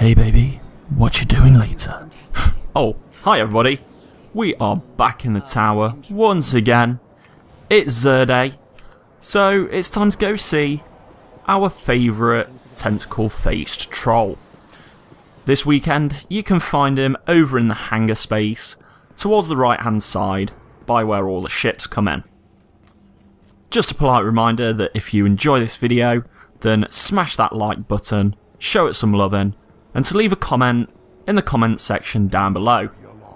Hey baby, what you doing later? Oh, hi everybody. We are back in the tower once again. It's Day, so it's time to go see our favourite tentacle-faced troll. This weekend you can find him over in the hangar space towards the right hand side by where all the ships come in. Just a polite reminder that if you enjoy this video, then smash that like button, show it some loving, and to leave a comment in the comment section down below.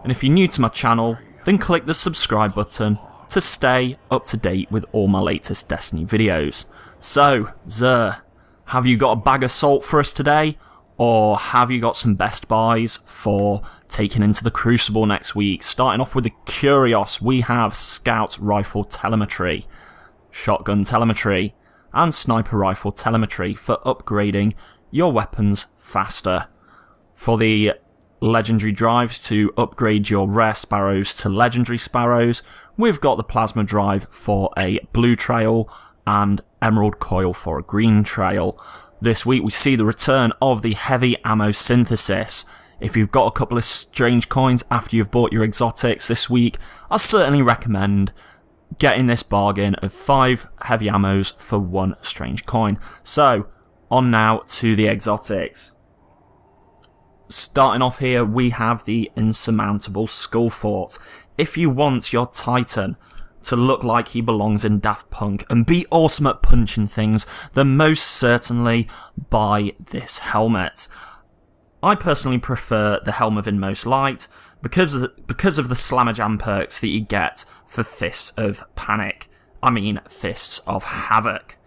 And if you're new to my channel, then click the subscribe button to stay up to date with all my latest Destiny videos. So, have you got a bag of salt for us today? Or have you got some best buys for taking into the Crucible next week? Starting off with the CURIOS, we have Scout Rifle Telemetry, Shotgun Telemetry, and Sniper Rifle Telemetry for upgrading your weapons faster. For the legendary drives to upgrade your rare sparrows to legendary sparrows, we've got the plasma drive for a blue trail and emerald coil for a green trail. This week we see the return of the heavy ammo synthesis. If you've got a couple of strange coins after you've bought your exotics this week, I certainly recommend getting this bargain of 5 heavy ammos for 1 strange coin. So, on now to the exotics. Starting off here, we have the insurmountable Skull Fort. If you want your Titan to look like he belongs in Daft Punk and be awesome at punching things, then most certainly buy this helmet. I personally prefer the Helm of Inmost Light because of the Slammerjam perks that you get for Fists of Panic. I mean, Fists of Havoc.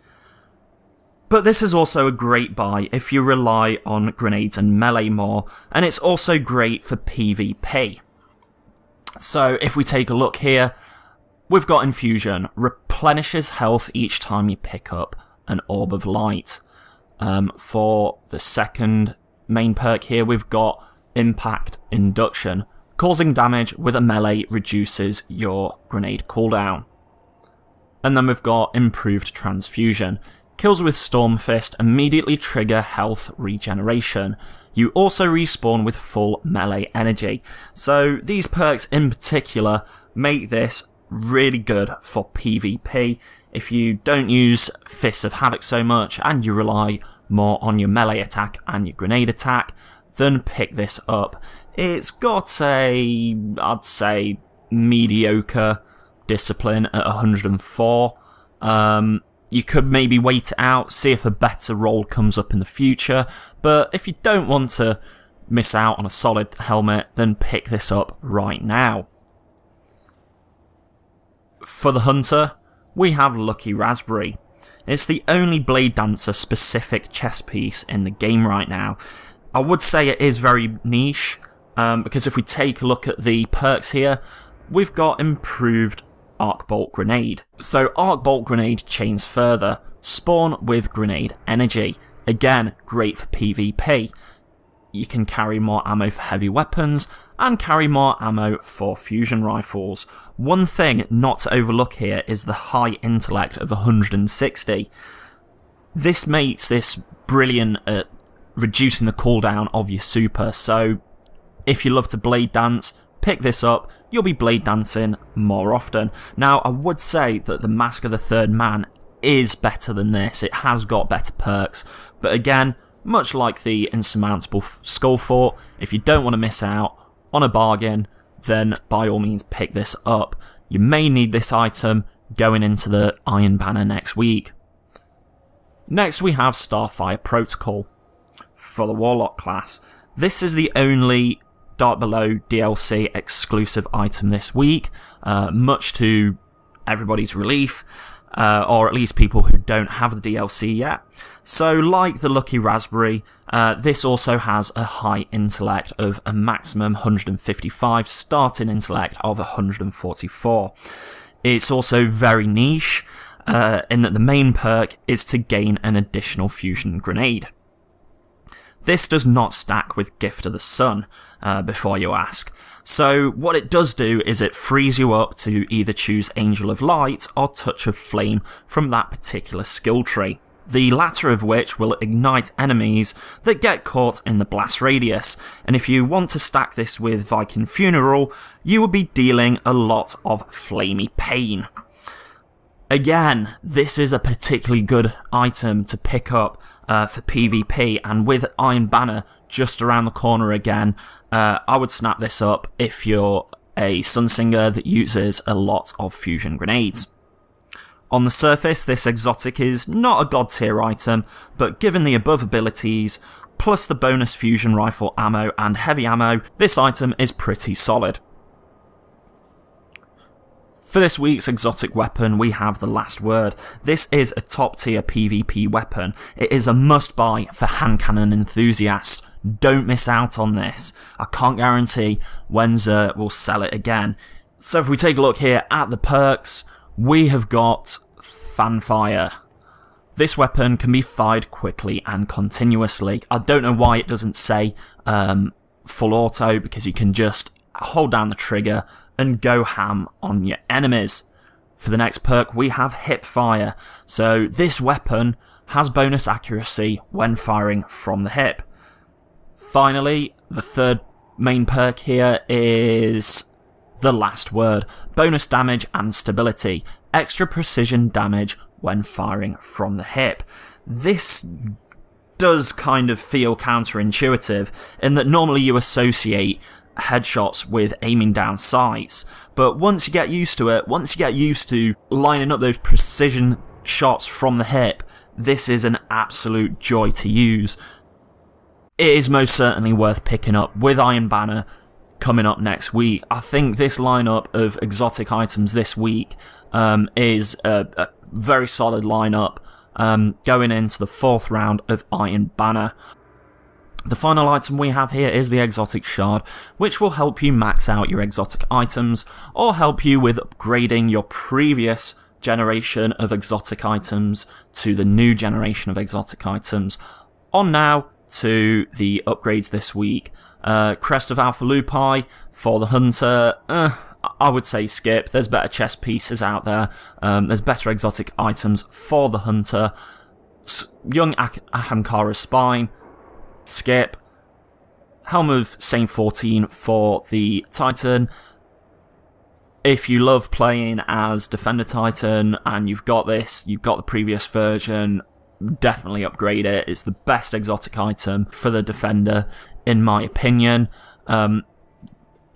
But this is also a great buy if you rely on grenades and melee more, and it's also great for PvP. So if we take a look here, we've got Infusion, replenishes health each time you pick up an Orb of Light. For the second main perk here, we've got Impact Induction. Causing damage with a melee reduces your grenade cooldown. And then we've got Improved Transfusion. Kills with Storm Fist immediately trigger health regeneration. You also respawn with full melee energy. So these perks in particular make this really good for PvP. If you don't use Fists of Havoc so much and you rely more on your melee attack and your grenade attack, then pick this up. It's got a, I'd say, mediocre discipline at 104. You could maybe wait it out, see if a better role comes up in the future, but if you don't want to miss out on a solid helmet, then pick this up right now. For the Hunter, we have Lucky Raspberry. It's the only Blade Dancer specific chest piece in the game right now. I would say it is very niche, because if we take a look at the perks here, we've got Improved Arc Bolt Grenade. So Arc Bolt Grenade chains further, spawn with grenade energy. Again, great for PvP. You can carry more ammo for heavy weapons, and carry more ammo for fusion rifles. One thing not to overlook here is the high intellect of 160. This makes this brilliant at reducing the cooldown of your super, so if you love to blade dance, pick this up, you'll be blade dancing more often. Now, I would say that the Mask of the Third Man is better than this. It has got better perks, but again, much like the insurmountable Skull Fort, if you don't want to miss out on a bargain, then by all means pick this up. You may need this item going into the Iron Banner next week. Next we have Starfire Protocol for the Warlock class. This is the only Dark Below DLC exclusive item this week, much to everybody's relief, or at least people who don't have the DLC yet. So like the Lucky Raspberry, this also has a high intellect of a maximum 155, starting intellect of 144. It's also very niche, in that the main perk is to gain an additional fusion grenade. This does not stack with Gift of the Sun, before you ask. So what it does do is it frees you up to either choose Angel of Light or Touch of Flame from that particular skill tree. the latter of which will ignite enemies that get caught in the blast radius, and if you want to stack this with Viking Funeral, you will be dealing a lot of flamey pain. Again, this is a particularly good item to pick up for PvP, and with Iron Banner just around the corner again, I would snap this up if you're a Sunsinger that uses a lot of fusion grenades. On the surface, this exotic is not a god tier item, but given the above abilities, plus the bonus fusion rifle ammo and heavy ammo, this item is pretty solid. For this week's exotic weapon, we have the Last Word. This is a top tier PvP weapon. It is a must buy for hand cannon enthusiasts. Don't miss out on this. I can't guarantee when Xur will sell it again. So if we take a look here at the perks, we have got Fanfire. This weapon can be fired quickly and continuously. I don't know why it doesn't say full auto, because you can just hold down the trigger and go ham on your enemies. For the next perk, we have Hipfire. So this weapon has bonus accuracy when firing from the hip. Finally, the third main perk here is the Last Word. Bonus damage and stability. Extra precision damage when firing from the hip. This does kind of feel counterintuitive in that normally you associate headshots with aiming down sights, but once you get used to it, once you get used to lining up those precision shots from the hip, this is an absolute joy to use. It is most certainly worth picking up with Iron Banner coming up next week. I think this lineup of exotic items this week is a very solid lineup going into the 4th round of Iron Banner. The final item we have here is the Exotic Shard, which will help you max out your exotic items, or help you with upgrading your previous generation of exotic items to the new generation of exotic items. On now to the upgrades this week. Crest of Alpha Lupi for the Hunter, I would say skip. There's better chest pieces out there. There's better exotic items for the Hunter. Young Ahamkara's Spine, skip. Helm of Saint 14 for the Titan. If you love playing as Defender Titan and you've got this, you've got the previous version, definitely upgrade it. It's the best exotic item for the Defender, in my opinion. An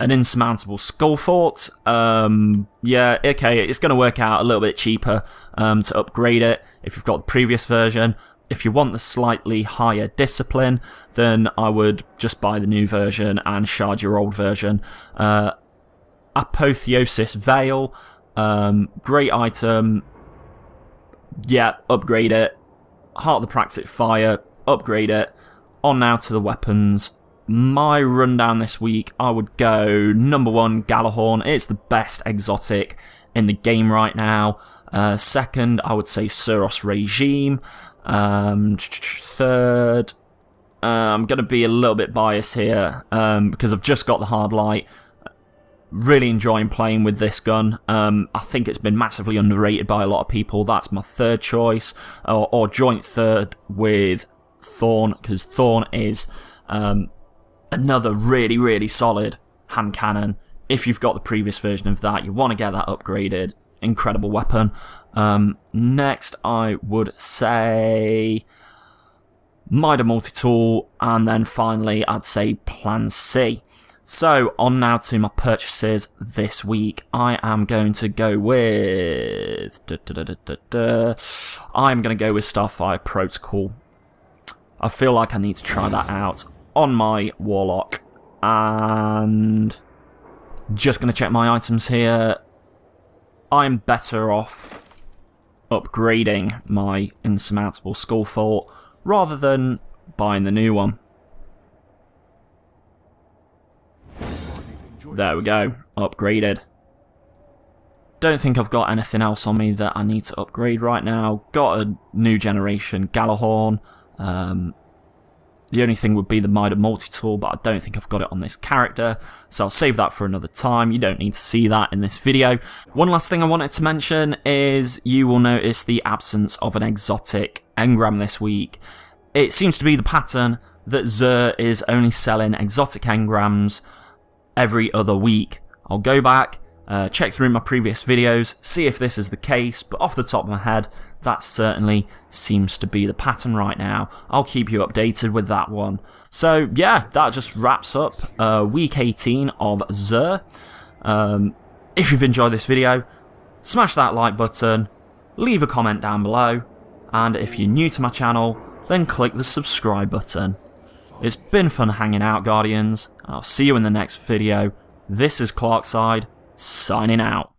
insurmountable Skull Fort. Yeah, okay, it's going to work out a little bit cheaper to upgrade it if you've got the previous version. If you want the slightly higher discipline, then I would just buy the new version and shard your old version. Apotheosis Veil, great item. Yeah, upgrade it. Heart of the Practic Fire, upgrade it. On now to the weapons. My rundown this week, I would go number 1, Galahorn. It's the best exotic in the game right now. Second, I would say Suros Regime. Third, I'm going to be a little bit biased here because I've just got the Hard Light. Really enjoying playing with this gun. I think it's been massively underrated by a lot of people. That's my third choice, or joint third with Thorn, because Thorn is another really, really solid hand cannon. If you've got the previous version of that, you want to get that upgraded. Incredible weapon. Next, I would say Mida Multi-Tool, and then finally, I'd say Plan C. So, on now to my purchases this week. I am going to go with... I'm going to go with Starfire Protocol. I feel like I need to try that out on my Warlock. And just going to check my items here. I'm better off upgrading my insurmountable Skull Fort rather than buying the new one. There we go, upgraded. Don't think I've got anything else on me that I need to upgrade right now. Got a new generation Galahorn. The only thing would be the Mida Multi-Tool, but I don't think I've got it on this character, so I'll save that for another time. You don't need to see that in this video. One last thing I wanted to mention is you will notice the absence of an exotic engram this week. It seems to be the pattern that Xur is only selling exotic engrams every other week. I'll go back, check through my previous videos, see if this is the case, but off the top of my head, that certainly seems to be the pattern right now. I'll keep you updated with that one. So yeah, that just wraps up week 18 of Xur. If you've enjoyed this video, smash that like button, leave a comment down below, and if you're new to my channel, then click the subscribe button. It's been fun hanging out, Guardians, and I'll see you in the next video. This is CLARKSIDE, signing out.